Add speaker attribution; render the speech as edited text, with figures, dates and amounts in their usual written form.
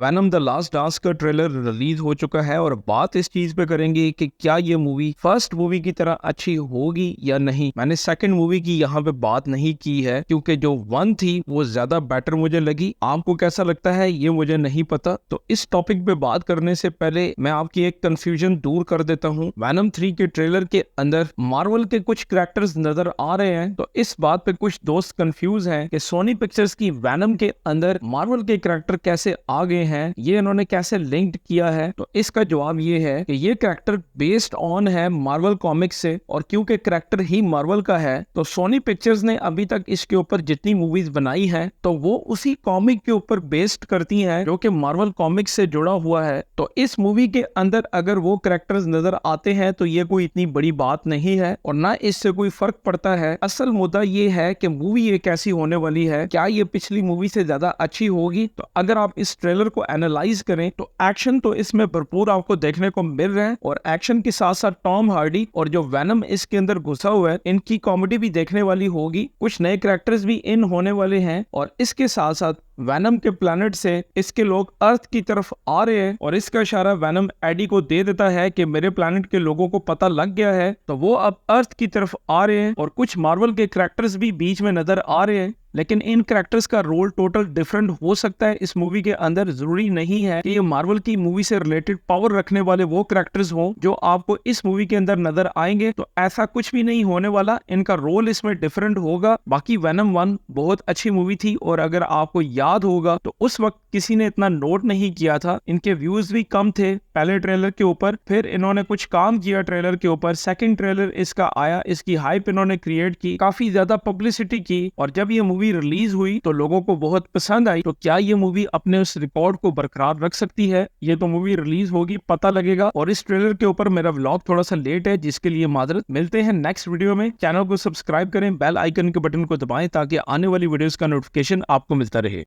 Speaker 1: Venom the last dance का trailer release हो चुका है और बात इस चीज पे करेंगे कि क्या ये मूवी फर्स्ट मूवी की तरह अच्छी होगी या नहीं। मैंने सेकंड मूवी की यहाँ पे बात नहीं की है क्योंकि जो वन थी वो ज्यादा बेटर मुझे लगी। आपको कैसा लगता है ये मुझे नहीं पता। तो इस टॉपिक पे बात करने से पहले मैं आपकी एक कंफ्यूजन दूर कर देता हूँ। वैनम 3 के ट्रेलर के अंदर मार्वल के कुछ कैरेक्टर्स नजर आ रहे हैं, तो इस बात पे कुछ दोस्त कंफ्यूज हैं कि सोनी पिक्चर्स की वैनम के अंदर मार्वल के कैरेक्टर कैसे आ गए हैं, ये इन्होंने कैसे लिंक्ड किया है। तो इसका जवाब ये है कि ये कैरेक्टर बेस्ड ऑन है मार्वल कॉमिक्स से, और क्योंकि कैरेक्टर ही मार्वल का है तो सोनी पिक्चर्स ने अभी तक इसके ऊपर जितनी मूवीज बनाई हैं तो वो उसी कॉमिक के ऊपर बेस्ड करती हैं जो कि मार्वल कॉमिक्स से जुड़ा हुआ है। तो इस मूवी के अंदर अगर वो कैरेक्टर्स नजर आते हैं तो ये कोई इतनी बड़ी बात नहीं है और ना इससे कोई फर्क पड़ता है। असल मुद्दा ये है कि मूवी ये कैसी होने वाली है, क्या ये पिछली मूवी से ज्यादा अच्छी होगी। तो अगर आप इस ट्रेलर को एनालाइज करें तो एक्शन तो इसमें भरपूर आपको देखने को मिल रहा है, और एक्शन के साथ साथ टॉम हार्डी और जो वैनम इसके अंदर घुसा हुआ है इनकी कॉमेडी भी देखने वाली होगी। कुछ नए कैरेक्टर्स भी इन होने वाले हैं, और इसके साथ साथ वैनम के प्लैनेट से इसके लोग अर्थ की तरफ आ रहे हैं, और इसका इशारा वैनम एडी को दे देता है कि मेरे प्लैनेट के लोगों को पता लग गया है, तो वो अब अर्थ की तरफ आ रहे हैं। और कुछ मार्वल के कैरेक्टर्स भी बीच में नजर आ रहे हैं, लेकिन इन कैरेक्टर्स का रोल टोटल डिफरेंट हो सकता है इस मूवी के अंदर। जरूरी नहीं है कि ये मार्वल की मूवी से रिलेटेड पावर रखने वाले वो कैरेक्टर्स हों जो आपको इस मूवी के अंदर नजर आएंगे। तो ऐसा कुछ भी नहीं होने वाला, इनका रोल इसमें डिफरेंट होगा। बाकी वैनम 1 बहुत अच्छी मूवी थी, और अगर आपको याद होगा तो उस वक्त किसी ने इतना नोट नहीं किया था, इनके व्यूज भी कम थे पहले ट्रेलर के ऊपर। फिर इन्होंने कुछ काम किया ट्रेलर के ऊपर, सेकंड ट्रेलर इसका आया, इसकी हाइप इन्होंने क्रिएट की, काफी ज्यादा पब्लिसिटी की, और जब ये मूवी रिलीज हुई तो लोगों को बहुत पसंद आई। तो क्या ये मूवी अपने उस रिकॉर्ड को बरकरार रख सकती है? ये तो मूवी रिलीज होगी पता लगेगा। और इस ट्रेलर के ऊपर मेरा व्लॉग थोड़ा सा लेट है, जिसके लिए माजरत। मिलते हैं नेक्स्ट वीडियो में। चैनल को सब्सक्राइब करें, बेल आइकन के बटन को दबाएं ताकि आने वाली वीडियोस का नोटिफिकेशन आपको मिलता रहे।